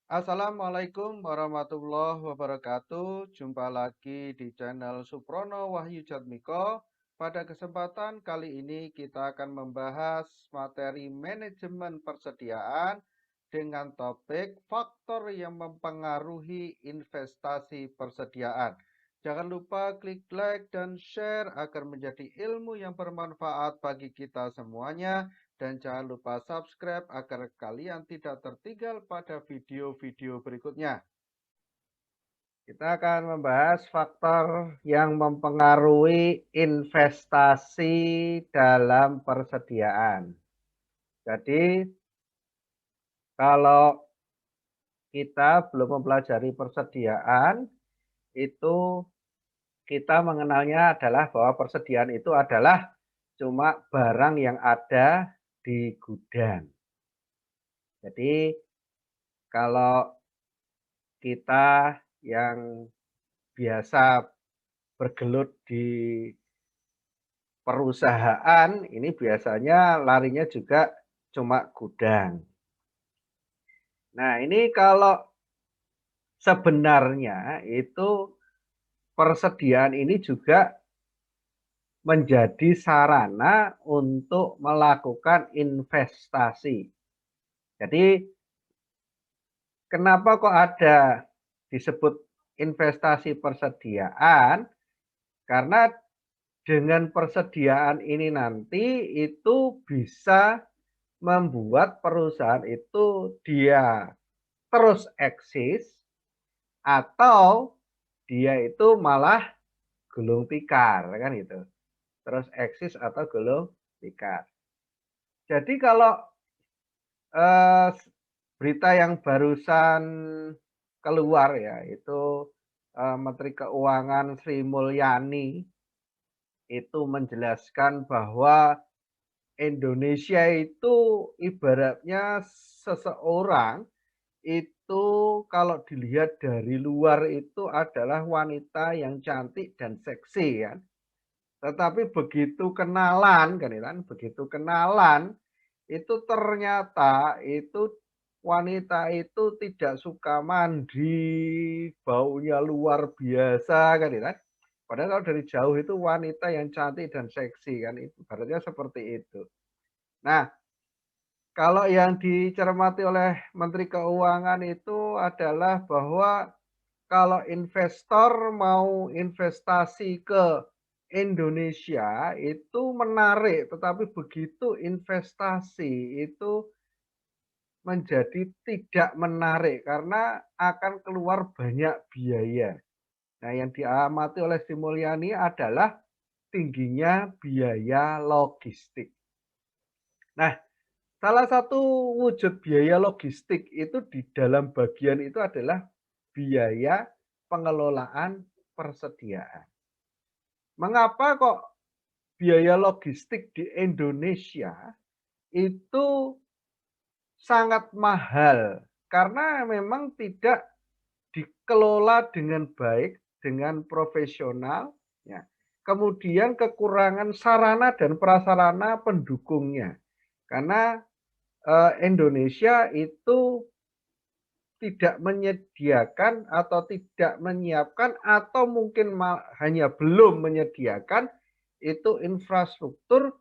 Assalamualaikum warahmatullahi wabarakatuh. Jumpa lagi di channel Suprono Wahyu Jatmiko. Pada kesempatan kali ini kita akan membahas materi manajemen persediaan dengan topik faktor yang mempengaruhi investasi persediaan. Jangan lupa klik like dan share agar menjadi ilmu yang bermanfaat bagi kita semuanya. Dan jangan lupa subscribe agar kalian tidak tertinggal pada video-video berikutnya. Kita akan membahas faktor yang mempengaruhi investasi dalam persediaan. Jadi, kalau kita belum mempelajari persediaan, itu kita mengenalnya adalah bahwa persediaan itu adalah cuma barang yang ada di gudang. Jadi, kalau kita yang biasa bergelut di perusahaan, ini biasanya larinya juga cuma gudang. Nah, ini kalau sebenarnya itu persediaan ini juga menjadi sarana untuk melakukan investasi. Jadi, kenapa kok ada disebut investasi persediaan? Karena dengan persediaan ini nanti itu bisa membuat perusahaan itu dia terus eksis atau dia itu malah gulung tikar kan gitu. Terus eksis atau gulung tikar. Jadi kalau eh, berita yang barusan keluar ya itu Menteri Keuangan Sri Mulyani itu menjelaskan bahwa Indonesia itu ibaratnya seseorang itu kalau dilihat dari luar itu adalah wanita yang cantik dan seksi kan. Tetapi begitu kenalan kan, begitu kenalan itu ternyata itu wanita itu tidak suka mandi, baunya luar biasa kan. Padahal kalau dari jauh itu wanita yang cantik dan seksi kan, itu ibaratnya seperti itu. Nah, kalau yang dicermati oleh Menteri Keuangan itu adalah bahwa kalau investor mau investasi ke Indonesia itu menarik, tetapi begitu investasi itu menjadi tidak menarik karena akan keluar banyak biaya. Nah, yang diamati oleh Sri Mulyani adalah tingginya biaya logistik. Nah, salah satu wujud biaya logistik itu di dalam bagian itu adalah biaya pengelolaan persediaan. Mengapa kok biaya logistik di Indonesia itu sangat mahal? Karena memang tidak dikelola dengan baik, dengan profesional, ya. Kemudian kekurangan sarana dan prasarana pendukungnya. Karena Indonesia itu tidak menyediakan atau tidak menyiapkan atau mungkin hanya belum menyediakan itu infrastruktur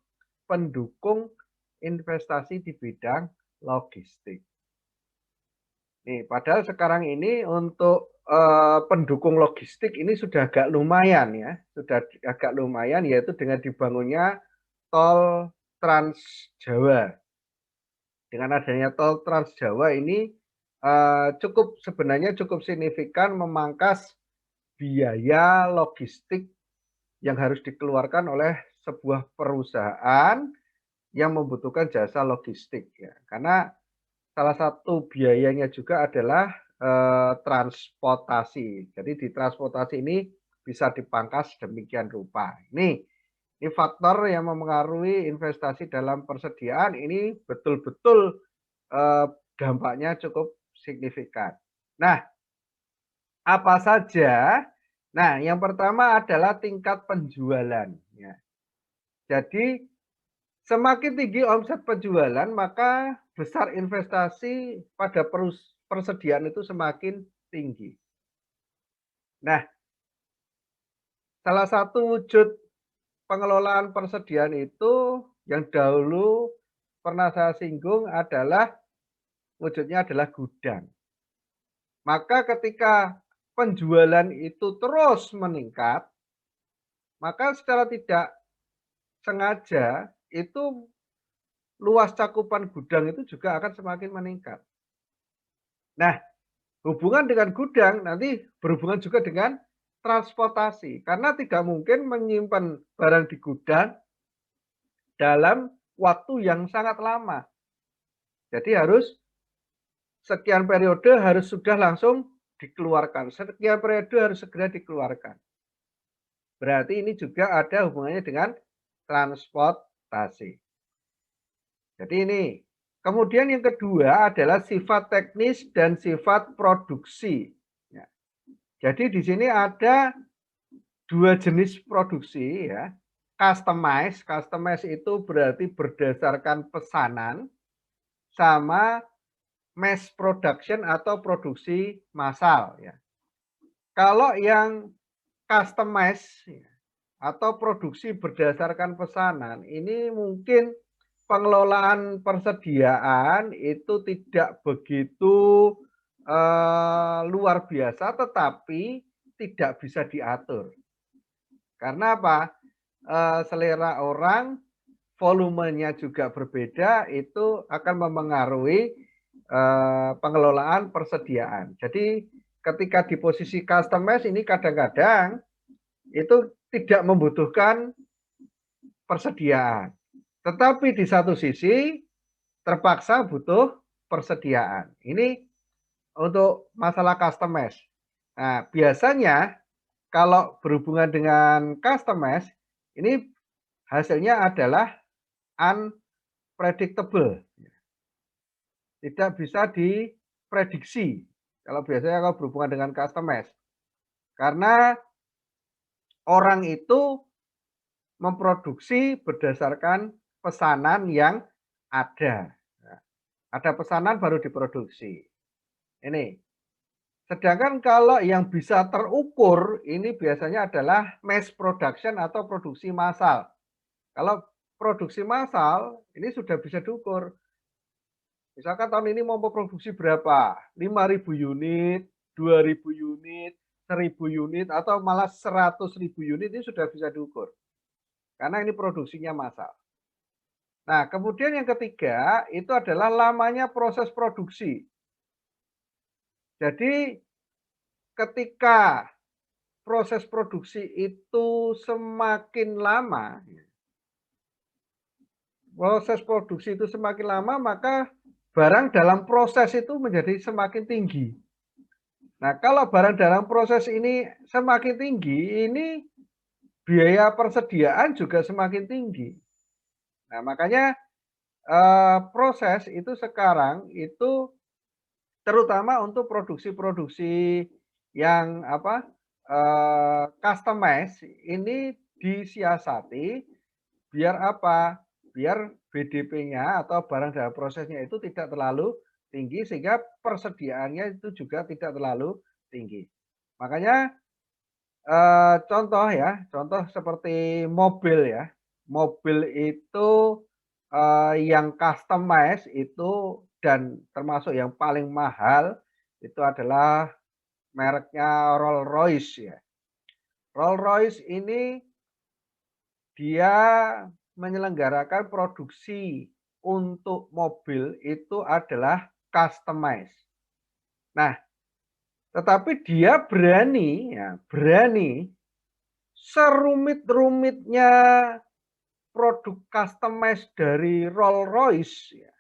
pendukung investasi di bidang logistik. Nih, padahal sekarang ini untuk pendukung logistik ini sudah agak lumayan ya, sudah agak lumayan yaitu dengan dibangunnya tol Trans Jawa. Dengan adanya tol Trans Jawa ini sebenarnya cukup signifikan memangkas biaya logistik yang harus dikeluarkan oleh sebuah perusahaan yang membutuhkan jasa logistik ya. Karena salah satu biayanya juga adalah transportasi. Jadi di transportasi ini bisa dipangkas demikian rupa. Ini faktor yang mempengaruhi investasi dalam persediaan ini betul-betul dampaknya cukup signifikan. Nah, apa saja? Nah, yang pertama adalah tingkat penjualan. Ya. Jadi, semakin tinggi omset penjualan, maka besar investasi persediaan itu semakin tinggi. Nah, salah satu wujud pengelolaan persediaan itu yang dahulu pernah saya singgung adalah wujudnya adalah gudang. Maka ketika penjualan itu terus meningkat, maka secara tidak sengaja itu luas cakupan gudang itu juga akan semakin meningkat. Nah, hubungan dengan gudang nanti berhubungan juga dengan transportasi, karena tidak mungkin menyimpan barang di gudang dalam waktu yang sangat lama. Jadi harus sekian periode harus sudah langsung dikeluarkan, sekian periode harus segera dikeluarkan. Berarti ini juga ada hubungannya dengan transportasi. Jadi ini. Kemudian yang kedua adalah sifat teknis dan sifat produksi. Ya. Jadi di sini ada dua jenis produksi ya. Customize itu berarti berdasarkan pesanan, sama mass production atau produksi massal ya. Kalau yang customize ya, atau produksi berdasarkan pesanan, ini mungkin pengelolaan persediaan itu tidak begitu luar biasa, tetapi tidak bisa diatur. Karena apa? Selera orang, volumenya juga berbeda, itu akan memengaruhi pengelolaan persediaan. Jadi ketika di posisi customize ini kadang-kadang itu tidak membutuhkan persediaan. Tetapi di satu sisi terpaksa butuh persediaan. Ini untuk masalah customize. Nah, biasanya kalau berhubungan dengan customize, ini hasilnya adalah unpredictable. Tidak bisa diprediksi. Kalau biasanya kalau berhubungan dengan customize. Karena orang itu memproduksi berdasarkan pesanan yang ada. Ada pesanan baru diproduksi. Ini. Sedangkan kalau yang bisa terukur ini biasanya adalah mass production atau produksi massal. Kalau produksi massal ini sudah bisa diukur. Misalkan tahun ini mau memproduksi berapa? 5.000 unit, 2.000 unit, 1.000 unit, atau malah 100.000 unit ini sudah bisa diukur. Karena ini produksinya massal. Nah, kemudian yang ketiga itu adalah lamanya proses produksi. Jadi ketika proses produksi itu semakin lama, maka barang dalam proses itu menjadi semakin tinggi. Nah, kalau barang dalam proses ini semakin tinggi, ini biaya persediaan juga semakin tinggi. Nah, makanya proses itu sekarang itu terutama untuk produksi-produksi yang customize ini disiasati biar apa? Biar BDP-nya atau barang dalam prosesnya itu tidak terlalu tinggi sehingga persediaannya itu juga tidak terlalu tinggi. Makanya contoh seperti mobil ya. Mobil itu yang customize itu dan termasuk yang paling mahal itu adalah mereknya Rolls-Royce ya. Rolls-Royce ini dia menyelenggarakan produksi untuk mobil itu adalah customize. Nah, tetapi dia berani serumit-rumitnya produk customize dari Rolls-Royce ya.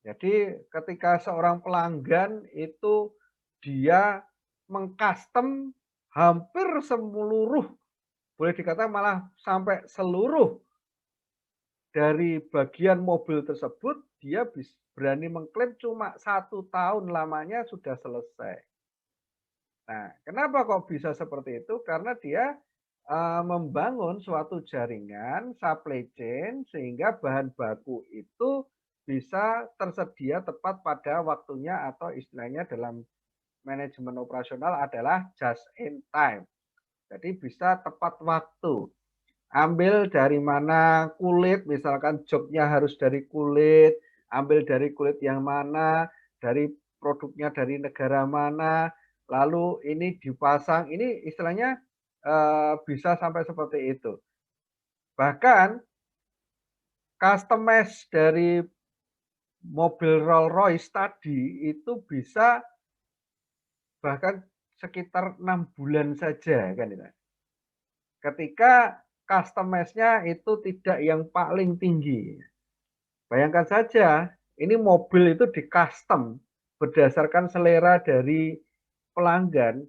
Jadi ketika seorang pelanggan itu dia mengcustom hampir seluruh, boleh dikatakan malah sampai seluruh dari bagian mobil tersebut, dia berani mengklaim cuma 1 tahun lamanya sudah selesai. Nah, kenapa kok bisa seperti itu? Karena dia membangun suatu jaringan supply chain sehingga bahan baku itu bisa tersedia tepat pada waktunya atau istilahnya dalam manajemen operasional adalah just in time. Jadi bisa tepat waktu. Ambil dari mana kulit, misalkan joknya harus dari kulit, ambil dari kulit yang mana, dari produknya dari negara mana, lalu ini dipasang, ini istilahnya bisa sampai seperti itu. Bahkan customize dari mobil Rolls Royce tadi itu bisa bahkan sekitar 6 bulan saja kan itu. Ketika customize-nya itu tidak yang paling tinggi. Bayangkan saja, ini mobil itu di-custom berdasarkan selera dari pelanggan,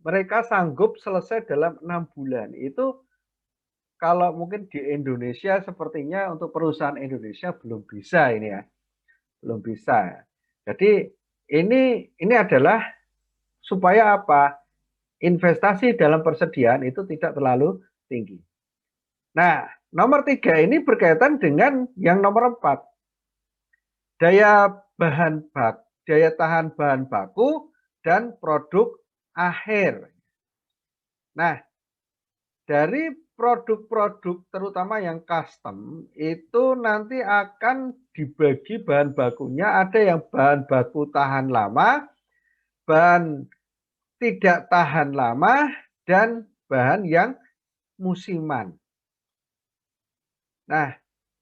mereka sanggup selesai dalam 6 bulan. Itu kalau mungkin di Indonesia sepertinya untuk perusahaan Indonesia belum bisa ini ya, belum bisa. Jadi ini adalah supaya apa? Investasi dalam persediaan itu tidak terlalu tinggi. Nah, nomor 3 ini berkaitan dengan yang nomor 4. Daya tahan bahan baku dan produk akhir. Nah, dari produk-produk terutama yang custom itu nanti akan dibagi bahan bakunya, ada yang bahan baku tahan lama, bahan tidak tahan lama, dan bahan yang musiman. Nah,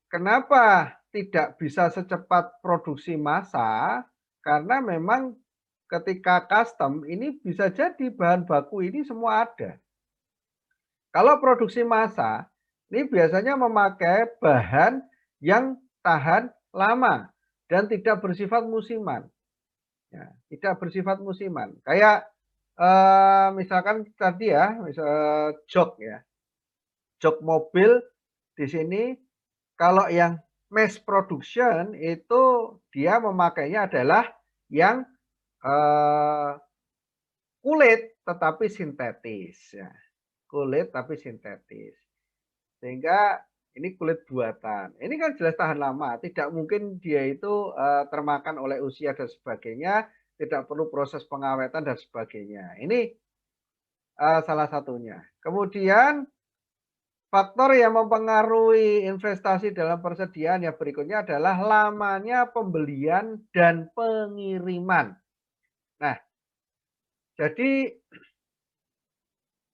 kenapa tidak bisa secepat produksi massa? Karena memang ketika custom ini bisa jadi bahan baku ini semua ada. Kalau produksi massa, ini biasanya memakai bahan yang tahan lama dan tidak bersifat musiman. Ya, tidak bersifat musiman. Kayak misalkan tadi ya, misal jok ya, jok mobil di sini kalau yang mass production itu dia memakainya adalah yang kulit tetapi sintetis ya. Kulit tapi sintetis. Sehingga ini kulit buatan. Ini kan jelas tahan lama, tidak mungkin dia itu termakan oleh usia dan sebagainya, tidak perlu proses pengawetan dan sebagainya. Ini salah satunya. Kemudian faktor yang mempengaruhi investasi dalam persediaan yang berikutnya adalah lamanya pembelian dan pengiriman. Nah, jadi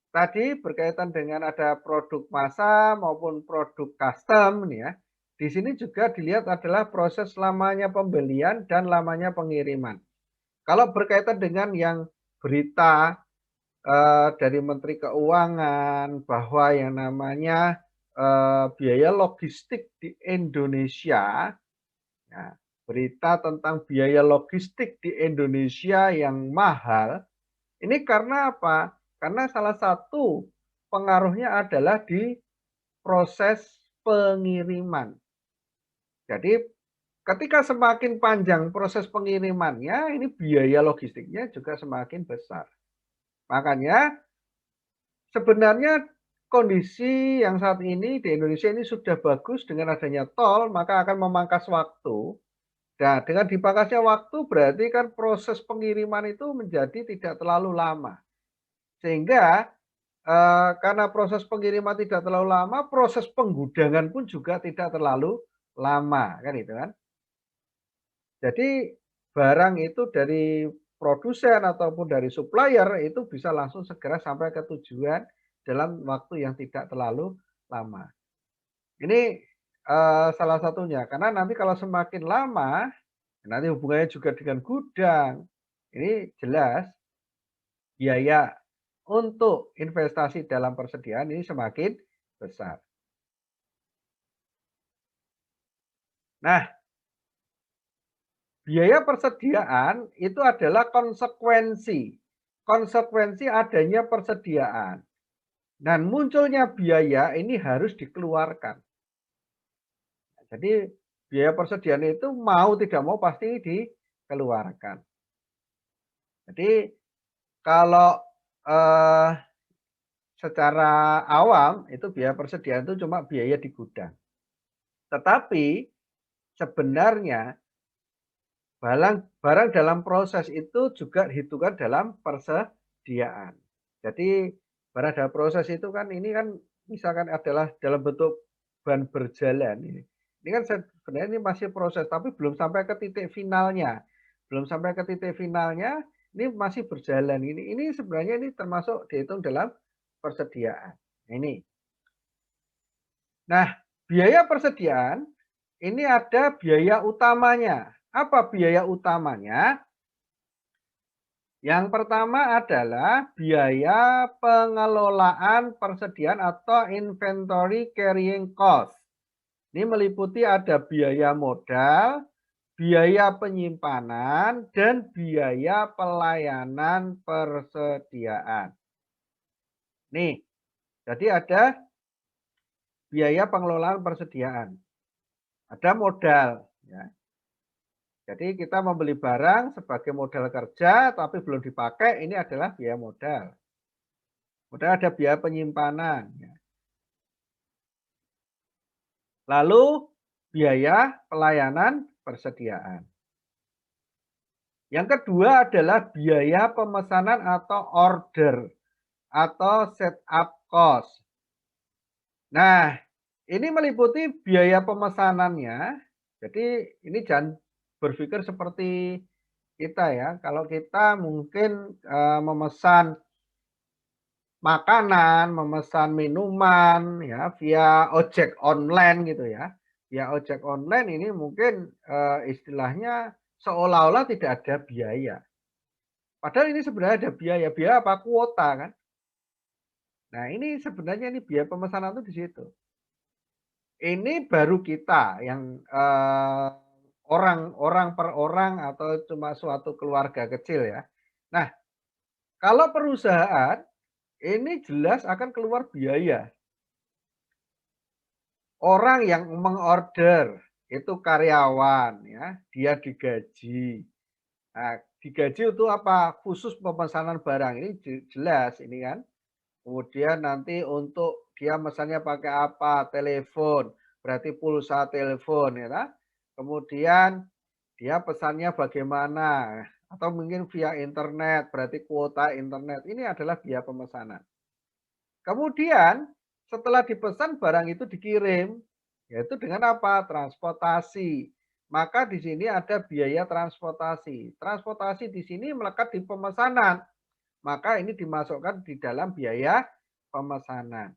tadi berkaitan dengan ada produk massa maupun produk custom nih ya. Di sini juga dilihat adalah proses lamanya pembelian dan lamanya pengiriman. Kalau berkaitan dengan yang berita dari Menteri Keuangan bahwa yang namanya biaya logistik di Indonesia, ya, berita tentang biaya logistik di Indonesia yang mahal, ini karena apa? Karena salah satu pengaruhnya adalah di proses pengiriman. Jadi ketika semakin panjang proses pengirimannya, ini biaya logistiknya juga semakin besar. Makanya sebenarnya kondisi yang saat ini di Indonesia ini sudah bagus dengan adanya tol, maka akan memangkas waktu. Nah, dengan dipangkasnya waktu berarti kan proses pengiriman itu menjadi tidak terlalu lama. Sehingga karena proses pengiriman tidak terlalu lama, proses penggudangan pun juga tidak terlalu lama, kan itu kan. Jadi barang itu dari produsen ataupun dari supplier itu bisa langsung segera sampai ke tujuan dalam waktu yang tidak terlalu lama. Ini salah satunya, karena nanti kalau semakin lama, nanti hubungannya juga dengan gudang. Ini jelas biaya untuk investasi dalam persediaan ini semakin besar. Nah, biaya persediaan itu adalah konsekuensi. Konsekuensi adanya persediaan. Dan munculnya biaya ini harus dikeluarkan. Jadi biaya persediaan itu mau tidak mau pasti dikeluarkan. Jadi kalau secara awam itu biaya persediaan itu cuma biaya di gudang. Tetapi sebenarnya barang dalam proses itu juga dihitungan dalam persediaan. Jadi barang dalam proses itu kan ini kan misalkan adalah dalam bentuk bahan berjalan ini. Ini kan sebenarnya ini masih proses tapi belum sampai ke titik finalnya. Belum sampai ke titik finalnya, ini masih berjalan. Ini sebenarnya ini termasuk dihitung dalam persediaan. Ini. Nah, biaya persediaan ini ada biaya utamanya. Apa biaya utamanya? Yang pertama adalah biaya pengelolaan persediaan atau inventory carrying cost. Ini meliputi ada biaya modal, biaya penyimpanan, dan biaya pelayanan persediaan. Nih, jadi ada biaya pengelolaan persediaan. Ada modal. Ya. Jadi kita membeli barang sebagai modal kerja tapi belum dipakai, ini adalah biaya modal. Kemudian ada biaya penyimpanan. Ya. Lalu biaya pelayanan persediaan. Yang kedua adalah biaya pemesanan atau order atau setup cost. Nah, ini meliputi biaya pemesanannya. Jadi ini jangan berpikir seperti kita ya. Kalau kita mungkin memesan makanan, memesan minuman ya via ojek online gitu ya. Via ojek online ini mungkin istilahnya seolah-olah tidak ada biaya. Padahal ini sebenarnya ada biaya. Biaya apa? Kuota kan. Nah, ini sebenarnya ini biaya pemesanan itu di situ. Ini baru kita yang orang per orang atau cuma suatu keluarga kecil ya. Nah, kalau perusahaan ini jelas akan keluar biaya. Orang yang mengorder itu karyawan ya, dia digaji. Nah, digaji itu apa? Khusus pemesanan barang ini jelas ini kan. Kemudian nanti untuk dia mesannya pakai apa? Telepon, berarti pulsa telepon ya kan? Kemudian dia pesannya bagaimana? Atau mungkin via internet, berarti kuota internet. Ini adalah biaya pemesanan. Kemudian setelah dipesan barang itu dikirim, yaitu dengan apa? Transportasi. Maka di sini ada biaya transportasi. Transportasi di sini melekat di pemesanan. Maka ini dimasukkan di dalam biaya pemesanan.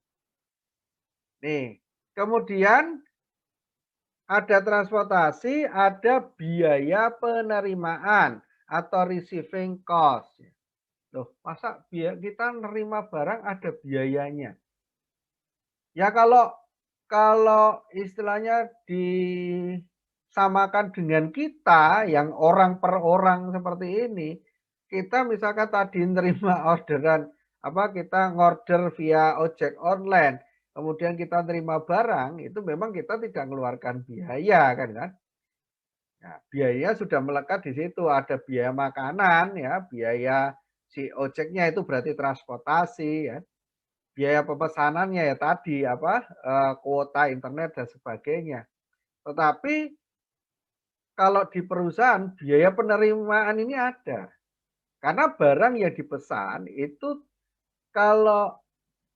Nih, kemudian ada transportasi, ada biaya penerimaan atau receiving cost. Loh, masa biaya kita nerima barang ada biayanya? Ya kalau istilahnya disamakan dengan kita yang orang per orang seperti ini, kita misalkan tadi nerima orderan apa kita ngorder via ojek online, kemudian kita terima barang, itu memang kita tidak mengeluarkan biaya kan. Nah, biayanya sudah melekat di situ, ada biaya makanan ya, biaya si ojeknya itu berarti transportasi ya. Biaya pemesanannya ya tadi apa, kuota internet dan sebagainya. Tetapi kalau di perusahaan biaya penerimaan ini ada. Karena barang yang dipesan itu kalau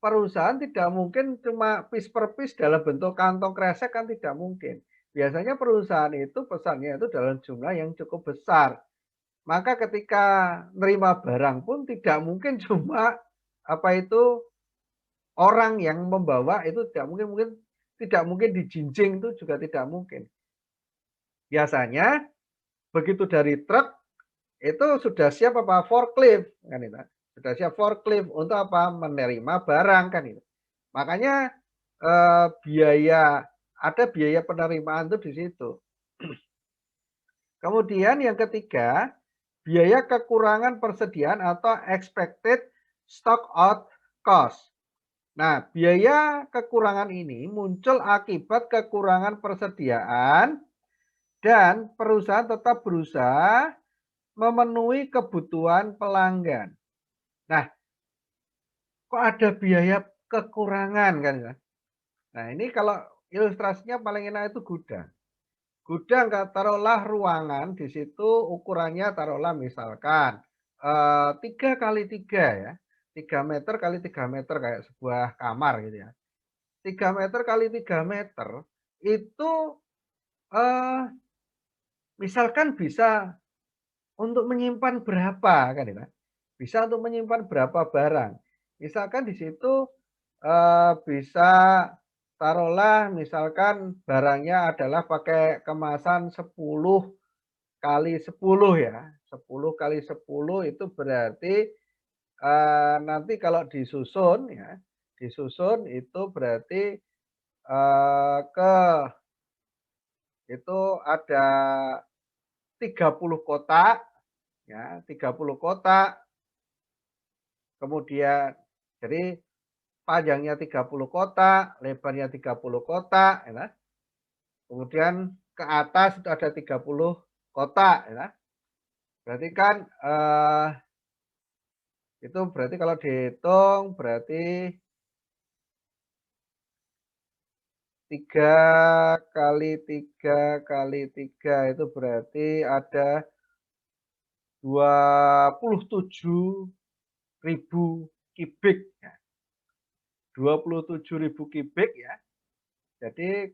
perusahaan tidak mungkin cuma piece per piece dalam bentuk kantong kresek kan tidak mungkin. Biasanya perusahaan itu pesannya itu dalam jumlah yang cukup besar. Maka ketika nerima barang pun tidak mungkin cuma apa itu orang yang membawa itu tidak mungkin dijinjing itu juga tidak mungkin. Biasanya begitu dari truk itu sudah siap apa forklift kan itu. Sudah siap forklift untuk apa? Menerima barang kan itu. Makanya ada biaya penerimaan itu di situ. Kemudian yang ketiga, biaya kekurangan persediaan atau expected stock out cost. Nah, biaya kekurangan ini muncul akibat kekurangan persediaan dan perusahaan tetap berusaha memenuhi kebutuhan pelanggan. Nah, kok ada biaya kekurangan kan? Nah, ini kalau ilustrasinya paling enak itu gudang. Gudang taruhlah ruangan di situ ukurannya taruhlah misalkan 3 kali 3 ya, 3 meter kali 3 meter kayak sebuah kamar gitu ya. 3 meter kali 3 meter itu, eee, misalkan bisa untuk menyimpan berapa kan ya, bisa untuk menyimpan berapa barang. Misalkan di situ, bisa taruhlah misalkan barangnya adalah pakai kemasan 10 kali 10 ya, 10 kali 10 itu berarti, nanti kalau disusun ya, disusun itu berarti, ke itu ada 30 kotak ya, 30 kotak, kemudian jadi panjangnya 30 kotak, lebarnya 30 kotak ya kan, kemudian ke atas itu ada 30 kotak ya kan. Berarti kan, itu berarti kalau dihitung berarti 3 kali 3 kali 3 itu berarti ada 27.000 kubik ya, 27.000 kubik ya. Jadi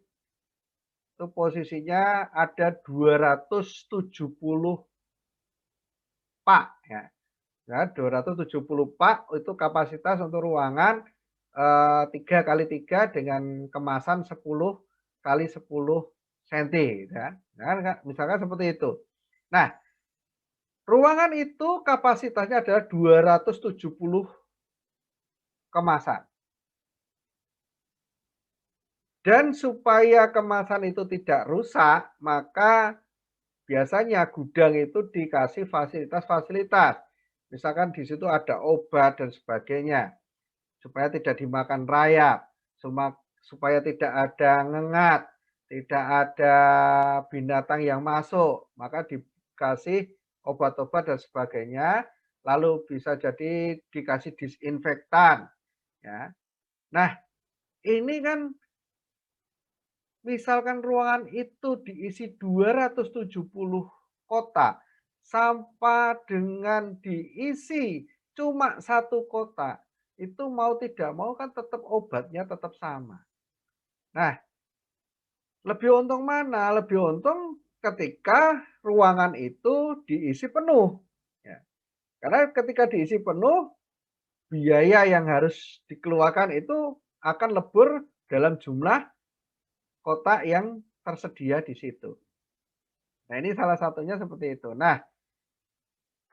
itu posisinya ada 270 pak ya. Ya, 270 pak itu kapasitas untuk ruangan 3 kali 3 dengan kemasan 10 kali 10 senti gitu kan. Nah, kan misalkan seperti itu. Nah, ruangan itu kapasitasnya adalah 270 kemasan. Dan supaya kemasan itu tidak rusak, maka biasanya gudang itu dikasih fasilitas-fasilitas. Misalkan di situ ada obat dan sebagainya, supaya tidak dimakan rayap, supaya tidak ada ngengat, tidak ada binatang yang masuk, maka dikasih obat-obat dan sebagainya, lalu bisa jadi dikasih disinfektan, ya. Nah, ini kan misalkan ruangan itu diisi 270 kotak, sampah dengan diisi cuma 1 kotak, itu mau tidak mau kan tetap obatnya tetap sama. Nah, lebih untung mana? Lebih untung ketika ruangan itu diisi penuh, ya. Karena ketika diisi penuh, biaya yang harus dikeluarkan itu akan lebur dalam jumlah kotak yang tersedia di situ. Nah, ini salah satunya seperti itu. Nah,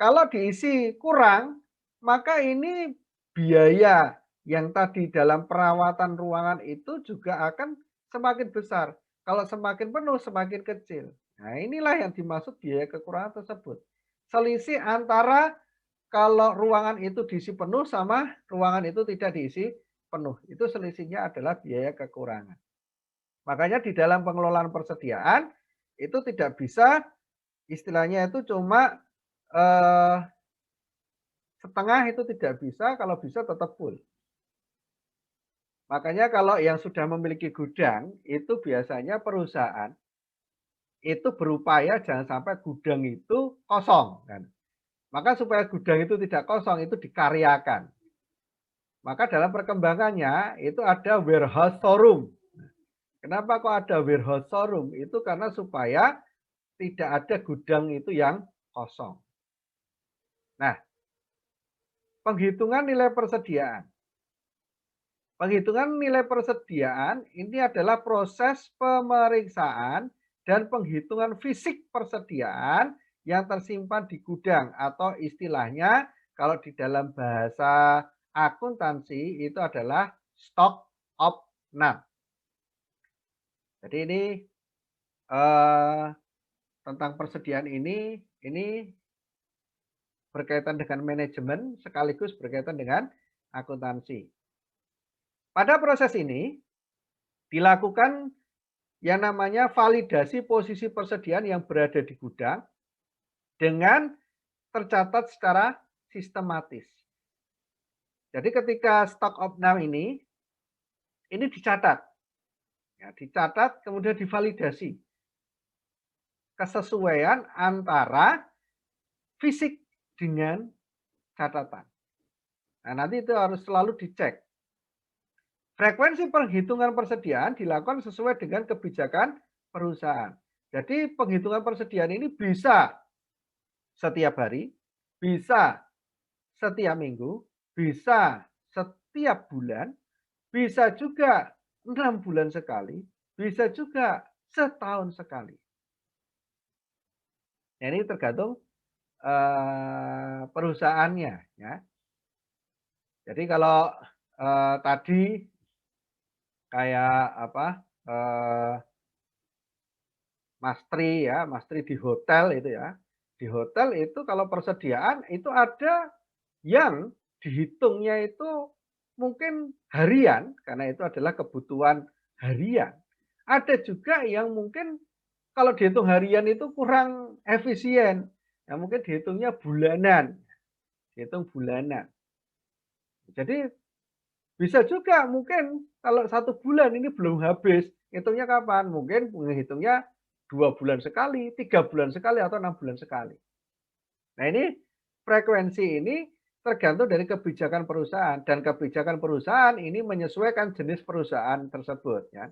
kalau diisi kurang, maka ini biaya yang tadi dalam perawatan ruangan itu juga akan semakin besar. Kalau semakin penuh, semakin kecil. Nah, inilah yang dimaksud biaya kekurangan tersebut. Selisih antara kalau ruangan itu diisi penuh sama ruangan itu tidak diisi penuh. Itu selisihnya adalah biaya kekurangan. Makanya di dalam pengelolaan persediaan itu tidak bisa istilahnya itu cuma eh, setengah itu tidak bisa, kalau bisa tetap full. Makanya kalau yang sudah memiliki gudang itu biasanya perusahaan itu berupaya jangan sampai gudang itu kosong kan. Maka supaya gudang itu tidak kosong itu dikaryakan. Maka dalam perkembangannya itu ada warehouse showroom. Kenapa kok ada warehouse showroom? Itu karena supaya tidak ada gudang itu yang kosong. Nah, penghitungan nilai persediaan. Penghitungan nilai persediaan ini adalah proses pemeriksaan dan penghitungan fisik persediaan yang tersimpan di gudang atau istilahnya kalau di dalam bahasa akuntansi itu adalah stock of none. Jadi ini eh, tentang persediaan ini berkaitan dengan manajemen sekaligus berkaitan dengan akuntansi. Pada proses ini dilakukan yang namanya validasi posisi persediaan yang berada di gudang dengan tercatat secara sistematis. Jadi ketika stock of now ini dicatat, ya, dicatat kemudian divalidasi. kesesuaian antara fisik dengan catatan. Nah, nanti itu harus selalu dicek. Frekuensi penghitungan persediaan dilakukan sesuai dengan kebijakan perusahaan. Jadi penghitungan persediaan ini bisa setiap hari, bisa setiap minggu, bisa setiap bulan, bisa juga 6 bulan sekali, bisa juga setahun sekali. Nah, ini tergantung perusahaannya ya. Jadi kalau tadi kayak apa Mas Tri di hotel itu ya. Di hotel itu kalau persediaan itu ada yang dihitungnya itu mungkin harian karena itu adalah kebutuhan harian. Ada juga yang mungkin kalau dihitung harian itu kurang efisien. Ya mungkin dihitungnya bulanan. Dihitung bulanan. Jadi bisa juga mungkin kalau 1 bulan ini belum habis, hitungnya kapan? Mungkin menghitungnya 2 bulan sekali, 3 bulan sekali, atau 6 bulan sekali. Nah ini frekuensi ini tergantung dari kebijakan perusahaan dan kebijakan perusahaan ini menyesuaikan jenis perusahaan tersebut ya.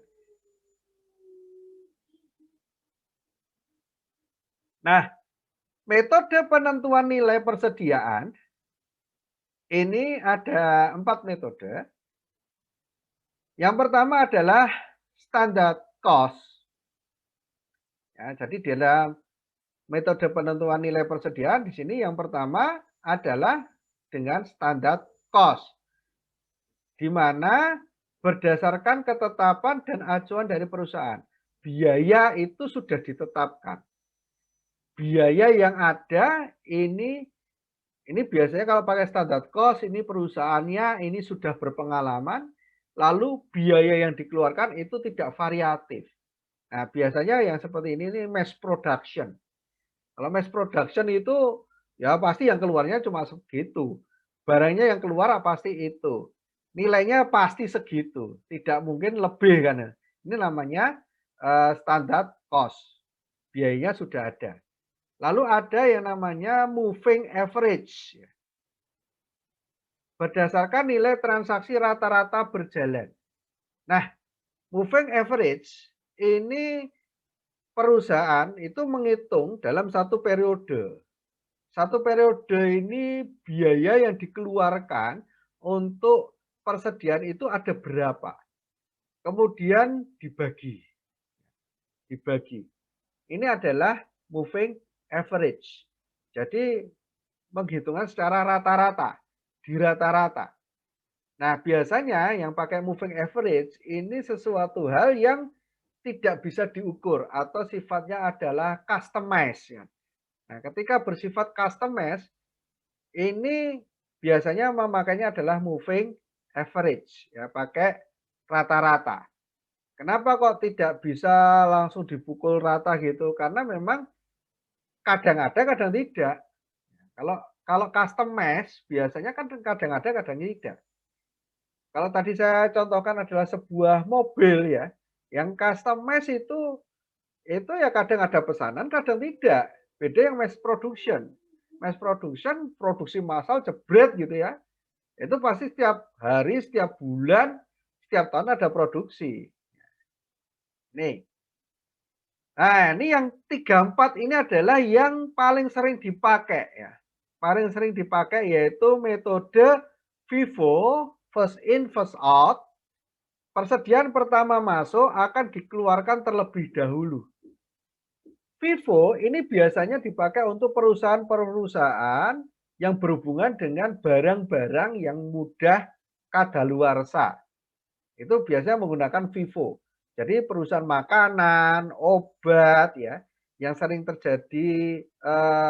Nah, metode penentuan nilai persediaan ini ada 4 metode. Yang pertama adalah standard cost. Ya, jadi di dalam metode penentuan nilai persediaan di sini yang pertama adalah dengan standard cost, di mana berdasarkan ketetapan dan acuan dari perusahaan. Biaya itu sudah ditetapkan. Biaya yang ada ini biasanya kalau pakai standard cost ini perusahaannya ini sudah berpengalaman, lalu biaya yang dikeluarkan itu tidak variatif. Nah, biasanya yang seperti ini mass production. Kalau mass production itu ya pasti yang keluarnya cuma segitu. Barangnya yang keluar pasti itu. Nilainya pasti segitu, tidak mungkin lebih kan. Ini namanya standard cost. Biayanya sudah ada. Lalu ada yang namanya moving average. Berdasarkan nilai transaksi rata-rata berjalan. Nah, moving average ini perusahaan itu menghitung dalam satu periode. Satu periode ini biaya yang dikeluarkan untuk persediaan itu ada berapa. Kemudian dibagi. Ini adalah moving average. Jadi menghitungkan secara rata-rata, di rata-rata. Nah, biasanya yang pakai moving average ini sesuatu hal yang tidak bisa diukur atau sifatnya adalah customized ya. Nah, ketika bersifat customized ini biasanya memakainya adalah moving average ya, pakai rata-rata. Kenapa kok tidak bisa langsung dipukul rata gitu? Karena memang kadang ada, kadang tidak. Kalau kalau customized biasanya kan kadang ada, kadang tidak. Kalau tadi saya contohkan adalah sebuah mobil ya, yang customized itu ya kadang ada pesanan, kadang tidak. Beda yang mass production. Mass production, produksi massal jebret gitu ya. Itu pasti setiap hari, setiap bulan, setiap tahun ada produksi. Nih. Nah, ini yang 3-4 ini adalah yang paling sering dipakai ya. Paling sering dipakai yaitu metode FIFO, first in, first out. Persediaan pertama masuk akan dikeluarkan terlebih dahulu. FIFO ini biasanya dipakai untuk perusahaan-perusahaan yang berhubungan dengan barang-barang yang mudah kadaluarsa. Itu biasanya menggunakan FIFO. Jadi perusahaan makanan, obat ya, yang sering terjadi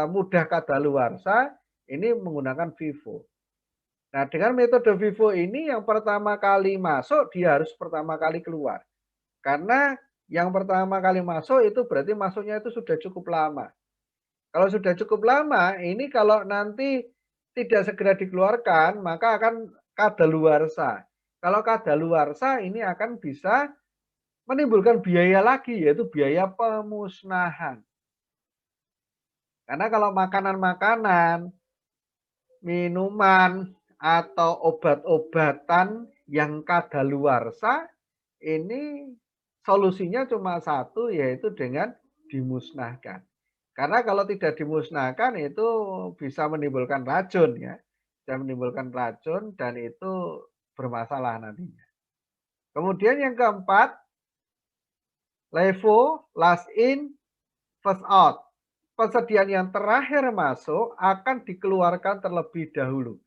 mudah kadaluarsa ini menggunakan FIFO. Nah, dengan metode FIFO ini yang pertama kali masuk dia harus pertama kali keluar. Karena yang pertama kali masuk itu berarti masuknya itu sudah cukup lama. Kalau sudah cukup lama, ini kalau nanti tidak segera dikeluarkan, maka akan kadaluarsa. Kalau kadaluarsa ini akan bisa menimbulkan biaya lagi, yaitu biaya pemusnahan. Karena kalau makanan-makanan, minuman, atau obat-obatan yang kadaluarsa, ini solusinya cuma satu, yaitu dengan dimusnahkan. Karena kalau tidak dimusnahkan itu bisa menimbulkan racun ya. Bisa menimbulkan racun dan itu bermasalah nantinya. Kemudian yang keempat, LIFO, last in, first out. Persediaan yang terakhir masuk akan dikeluarkan terlebih dahulu.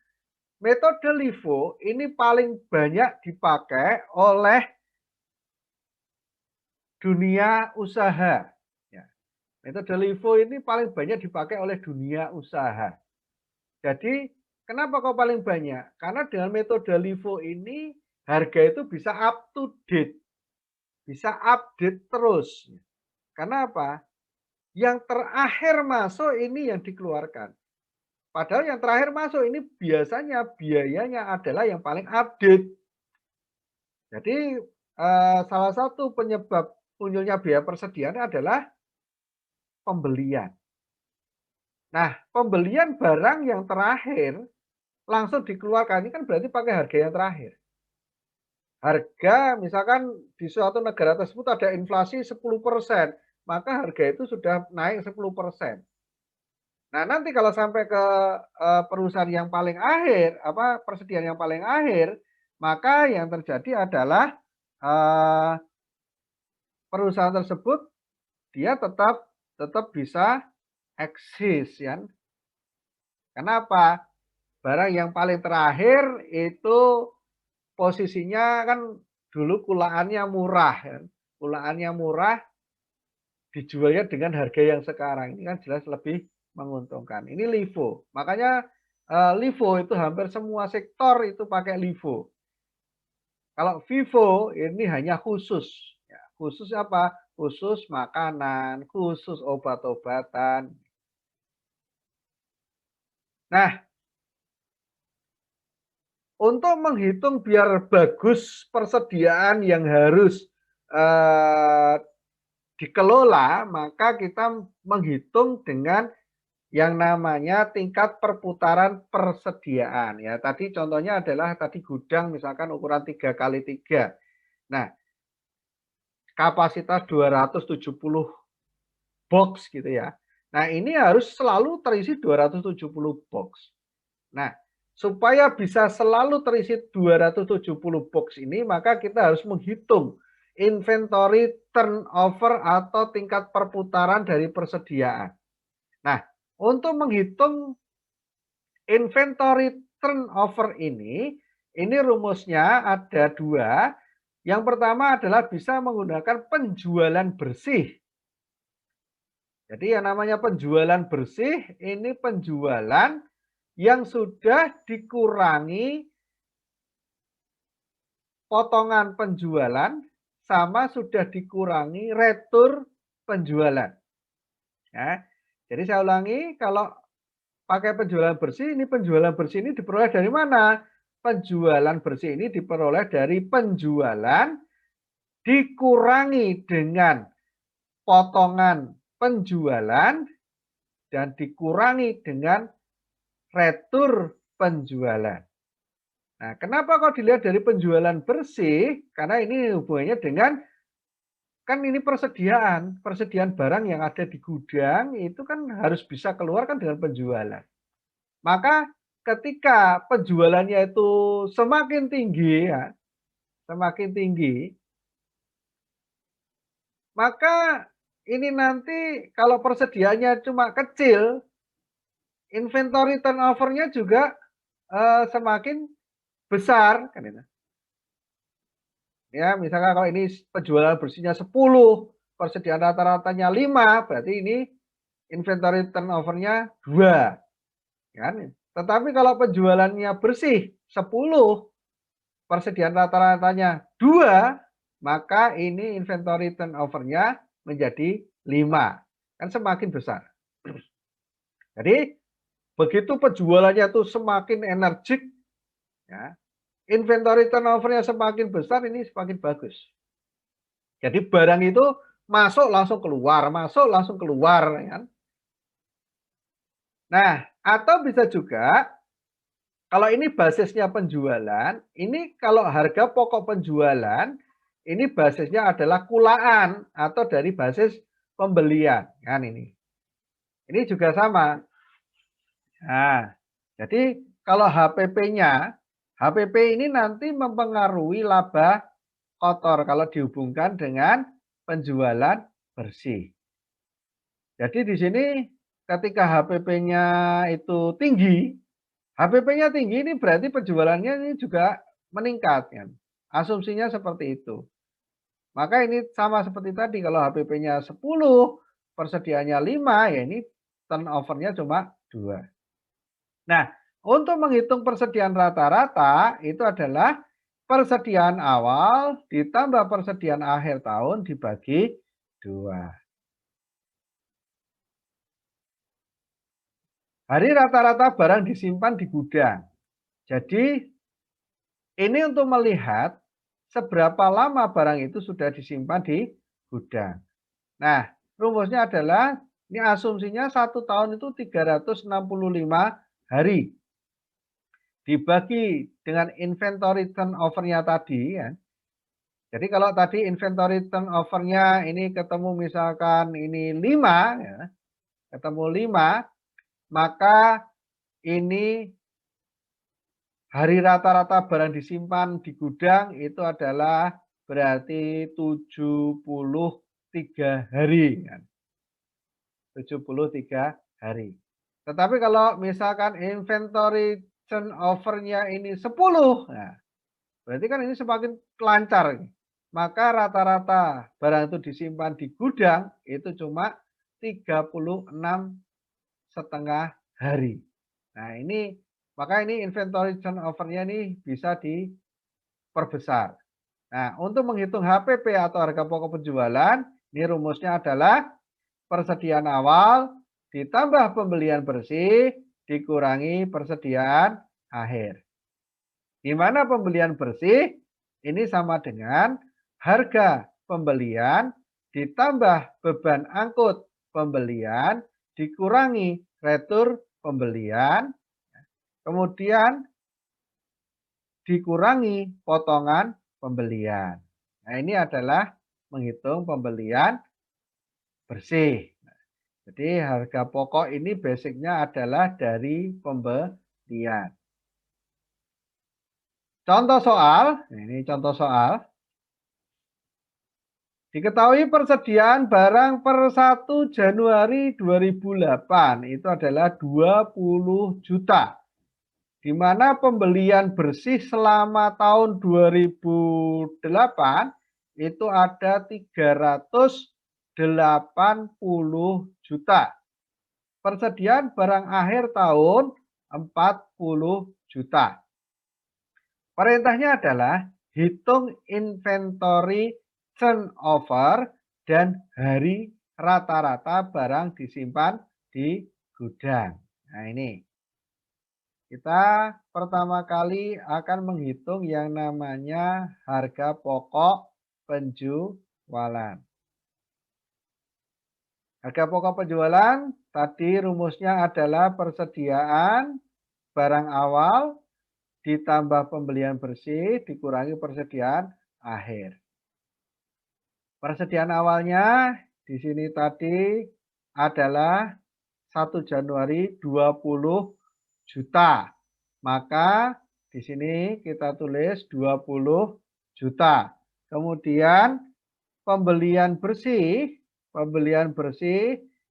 Metode LIFO ini paling banyak dipakai oleh dunia usaha. Ya. Metode LIFO ini paling banyak dipakai oleh dunia usaha. Jadi kenapa kok paling banyak? Karena dengan metode LIFO ini harga itu bisa up to date. Bisa update terus. Karena apa? Yang terakhir masuk ini yang dikeluarkan. Padahal yang terakhir masuk ini biasanya biayanya adalah yang paling update. Jadi salah satu penyebab munculnya biaya persediaan adalah pembelian. Nah, pembelian barang yang terakhir langsung dikeluarkan ini kan berarti pakai harga yang terakhir. Harga misalkan di suatu negara tersebut ada inflasi 10%, maka harga itu sudah naik 10%. Nah, nanti kalau sampai ke perusahaan yang paling akhir, persediaan yang paling akhir, maka yang terjadi adalah perusahaan tersebut dia tetap bisa eksis ya. Kenapa? Barang yang paling terakhir itu posisinya kan dulu kulaannya murah ya. Kulaannya murah dijualnya dengan harga yang sekarang. Ini kan jelas lebih menguntungkan. Ini LIFO. Makanya LIFO itu hampir semua sektor itu pakai LIFO. Kalau FIFO ini hanya khusus. Ya, khusus apa? Khusus makanan, khusus obat-obatan. Nah, untuk menghitung biar bagus persediaan yang harus dikelola, maka kita menghitung dengan yang namanya tingkat perputaran persediaan. Ya, tadi contohnya adalah tadi gudang misalkan ukuran 3x3. Nah, kapasitas 270 box gitu ya. Nah, ini harus selalu terisi 270 box. Nah, supaya bisa selalu terisi 270 box ini, maka kita harus menghitung inventory turnover atau tingkat perputaran dari persediaan. Nah, untuk menghitung inventory turnover ini rumusnya ada dua. Yang pertama adalah bisa menggunakan penjualan bersih. Jadi yang namanya penjualan bersih ini penjualan yang sudah dikurangi potongan penjualan sama sudah dikurangi retur penjualan. Ya. Jadi saya ulangi, kalau pakai penjualan bersih, ini penjualan bersih ini diperoleh dari mana? Penjualan bersih ini diperoleh dari penjualan dikurangi dengan potongan penjualan dan dikurangi dengan retur penjualan. Nah, kenapa kok dilihat dari penjualan bersih? Karena ini hubungannya dengan, kan ini persediaan barang yang ada di gudang itu kan harus bisa keluar kan dengan penjualan. Maka ketika penjualannya itu semakin tinggi ya, semakin tinggi, maka ini nanti kalau persediaannya cuma kecil, inventory turnover-nya juga semakin besar kan itu. Ya, misalkan kalau ini penjualan bersihnya 10, persediaan rata-ratanya 5, berarti ini inventory turnover-nya 2. Kan? Tetapi kalau penjualannya bersih 10, persediaan rata-ratanya 2, maka ini inventory turnover-nya menjadi 5. Kan semakin besar. Jadi begitu penjualannya itu semakin energik, ya, inventory turnover-nya semakin besar, ini semakin bagus. Jadi barang itu masuk langsung keluar, masuk langsung keluar. Ya. Nah, atau bisa juga kalau ini basisnya penjualan, ini kalau harga pokok penjualan, ini basisnya adalah kulaan atau dari basis pembelian, kan ini. Ini juga sama. Nah, jadi kalau HPP-nya, HPP ini nanti mempengaruhi laba kotor kalau dihubungkan dengan penjualan bersih. Jadi di sini ketika HPP-nya itu tinggi, HPP-nya tinggi ini berarti penjualannya ini juga meningkat kan. Asumsinya seperti itu. Maka ini sama seperti tadi kalau HPP-nya 10, persediaannya 5, ya ini turnover-nya cuma 2. Nah, untuk menghitung persediaan rata-rata itu adalah persediaan awal ditambah persediaan akhir tahun dibagi 2. Hari rata-rata barang disimpan di gudang. Jadi ini untuk melihat seberapa lama barang itu sudah disimpan di gudang. Nah, rumusnya adalah ini asumsinya 1 tahun itu 365 hari. Dibagi dengan inventory turnover-nya tadi ya. Jadi kalau tadi inventory turnover-nya ini ketemu misalkan ini 5 ya, ketemu 5, maka ini hari rata-rata barang disimpan di gudang itu adalah berarti 73 hari kan. 73 hari. Tetapi kalau misalkan inventory turnover-nya ini 10, nah berarti kan ini semakin lancar. Maka rata-rata barang itu disimpan di gudang itu cuma 36,5 hari. Nah ini maka ini inventory turnover-nya ini bisa diperbesar. Nah untuk menghitung HPP atau harga pokok penjualan, ini rumusnya adalah persediaan awal ditambah pembelian bersih dikurangi persediaan akhir. Di mana pembelian bersih ini sama dengan harga pembelian ditambah beban angkut pembelian dikurangi retur pembelian, kemudian dikurangi potongan pembelian. Nah, ini adalah menghitung pembelian bersih. Jadi harga pokok ini basicnya adalah dari pembelian. Contoh soal, ini contoh soal. Diketahui persediaan barang per 1 Januari 2008 itu adalah 20 juta. Di mana pembelian bersih selama tahun 2008 itu ada 380 juta. Persediaan barang akhir tahun 40 juta. Perintahnya adalah hitung inventory turnover dan hari rata-rata barang disimpan di gudang. Nah ini. Kita pertama kali akan menghitung yang namanya harga pokok penjualan. Harga pokok penjualan tadi rumusnya adalah persediaan barang awal ditambah pembelian bersih dikurangi persediaan akhir. Persediaan awalnya di sini tadi adalah 1 Januari 20 juta. Maka di sini kita tulis 20 juta. Kemudian pembelian bersih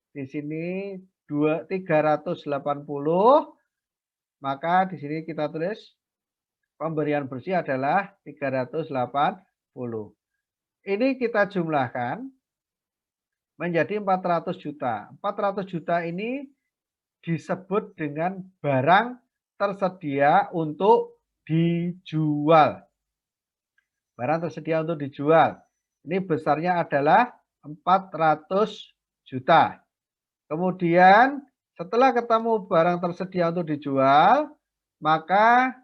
di sini 380. Maka di sini kita tulis pembelian bersih adalah 380. Ini kita jumlahkan menjadi 400 juta. 400 juta ini disebut dengan barang tersedia untuk dijual. Barang tersedia untuk dijual. Ini besarnya adalah 400 juta. Kemudian setelah ketemu barang tersedia untuk dijual, maka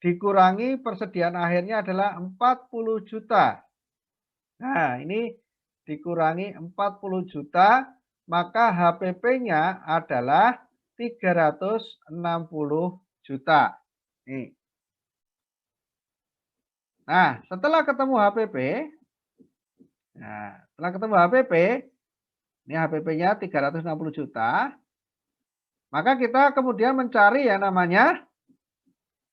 dikurangi persediaan akhirnya adalah 40 juta. Nah, ini dikurangi 40 juta, maka HPP-nya adalah 360 juta. Nih. Nah, setelah ketemu HPP, ini HPP-nya 360 juta, maka kita kemudian mencari yang namanya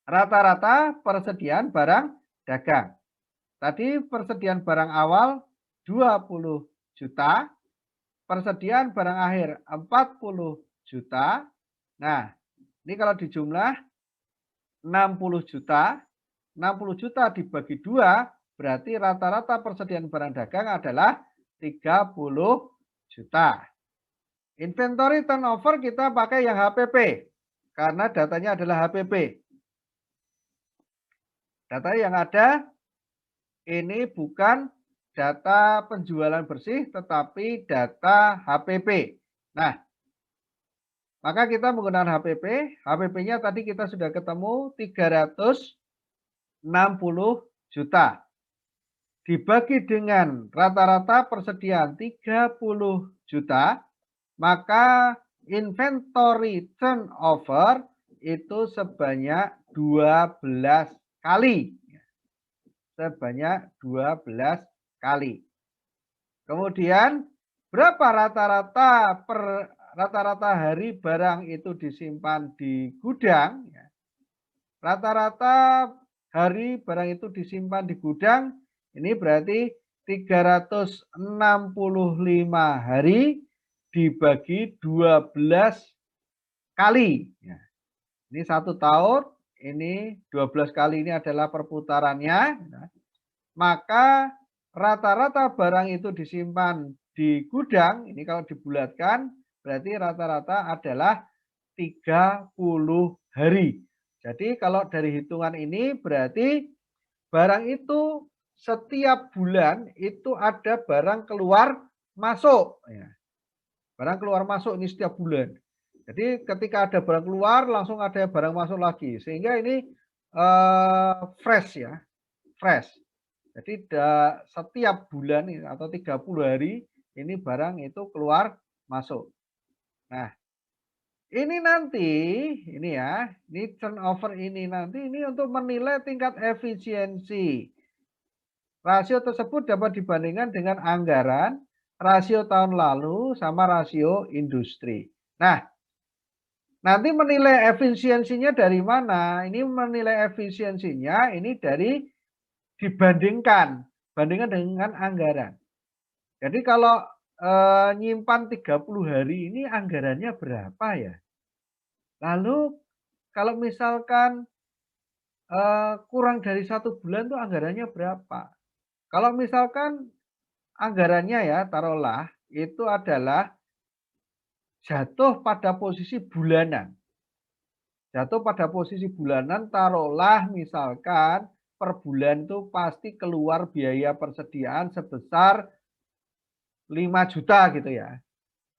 rata-rata persediaan barang dagang. Tadi persediaan barang awal 20 juta, persediaan barang akhir 40 juta. Nah, ini kalau dijumlah 60 juta, 60 juta dibagi 2, berarti rata-rata persediaan barang dagang adalah 30 juta. Inventory turnover kita pakai yang HPP, karena datanya adalah HPP. Data yang ada ini bukan data penjualan bersih, tetapi data HPP. Nah, maka kita menggunakan HPP. HPP-nya tadi kita sudah ketemu 360 juta. Dibagi dengan rata-rata persediaan 30 juta, maka inventory turnover itu sebanyak 12 kali. Sebanyak 12 kali. Kemudian berapa rata-rata hari barang itu disimpan di gudang? Rata-rata hari barang itu disimpan di gudang, ini berarti 365 hari dibagi 12 kali. Ini 1 tahun, ini 12 kali ini adalah perputarannya. Maka rata-rata barang itu disimpan di gudang, ini kalau dibulatkan berarti rata-rata adalah 30 hari. Jadi kalau dari hitungan ini berarti barang itu setiap bulan itu ada barang keluar masuk. Barang keluar masuk ini setiap bulan. Jadi ketika ada barang keluar langsung ada barang masuk lagi. Sehingga ini fresh ya. Fresh. Jadi setiap bulan atau 30 hari ini barang itu keluar masuk. Nah, ini nanti, ini turnover ini nanti ini untuk menilai tingkat efisiensi. Rasio tersebut dapat dibandingkan dengan anggaran, rasio tahun lalu, sama rasio industri. Nah, nanti menilai efisiensinya dari mana? Ini menilai efisiensinya ini dari dibandingkan dengan anggaran. Jadi kalau nyimpan 30 hari ini anggarannya berapa ya? Lalu kalau misalkan kurang dari 1 bulan tuh anggarannya berapa? Kalau misalkan anggarannya ya taruhlah itu adalah jatuh pada posisi bulanan. Jatuh pada posisi bulanan taruhlah misalkan per bulan itu pasti keluar biaya persediaan sebesar 5 juta gitu ya.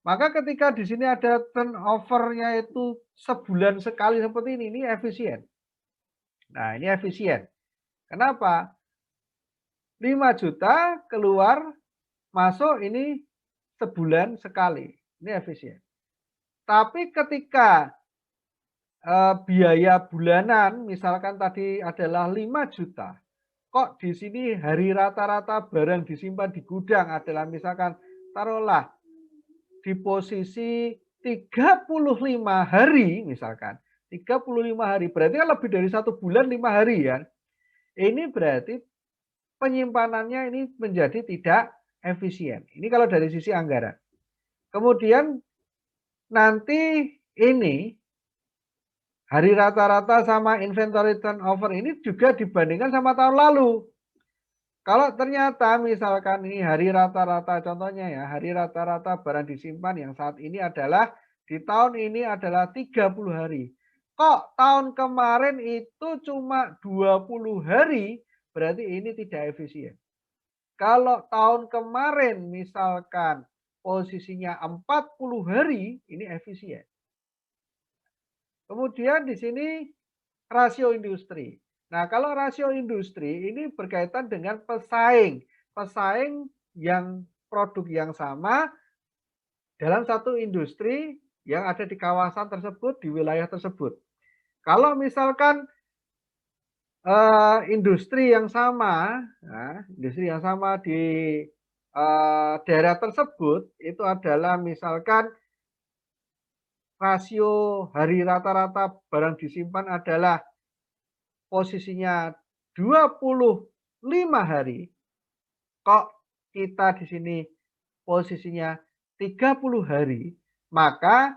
Maka ketika di sini ada turnover-nya itu sebulan sekali seperti ini efisien. Nah, ini efisien. Kenapa? 5 juta keluar masuk ini sebulan sekali. Ini efisien. Tapi ketika biaya bulanan misalkan tadi adalah 5 juta. Kok di sini hari rata-rata barang disimpan di gudang adalah misalkan taruhlah di posisi 35 hari misalkan. 35 hari berarti kan lebih dari 1 bulan 5 hari ya. Ini berarti penyimpanannya ini menjadi tidak efisien. Ini kalau dari sisi anggaran. Kemudian nanti ini hari rata-rata sama inventory turnover ini juga dibandingkan sama tahun lalu. Kalau ternyata misalkan ini hari rata-rata contohnya ya, hari rata-rata barang disimpan yang saat ini adalah di tahun ini adalah 30 hari. Kok tahun kemarin itu cuma 20 hari, berarti ini tidak efisien. Kalau tahun kemarin misalkan posisinya 40 hari, ini efisien. Kemudian di sini rasio industri. Nah, kalau rasio industri ini berkaitan dengan pesaing. Pesaing yang produk yang sama dalam satu industri yang ada di kawasan tersebut, di wilayah tersebut. Kalau misalkan industri yang sama, nah, industri yang sama di daerah tersebut itu adalah misalkan rasio hari rata-rata barang disimpan adalah posisinya 25 hari, kok kita di sini posisinya 30 hari, maka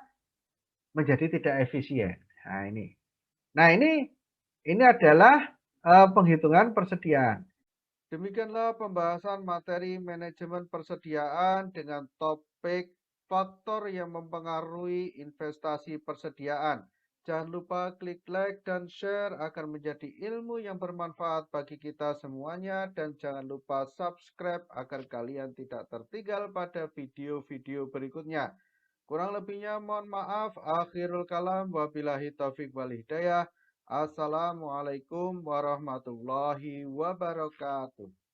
menjadi tidak efisien. Nah ini. Nah ini adalah, penghitungan persediaan. Demikianlah pembahasan materi manajemen persediaan dengan topik faktor yang mempengaruhi investasi persediaan. Jangan lupa klik like dan share agar menjadi ilmu yang bermanfaat bagi kita semuanya dan jangan lupa subscribe agar kalian tidak tertinggal pada video-video berikutnya. Kurang lebihnya mohon maaf. Akhirul kalam wabillahi taufik wal hidayah. Assalamualaikum warahmatullahi wabarakatuh.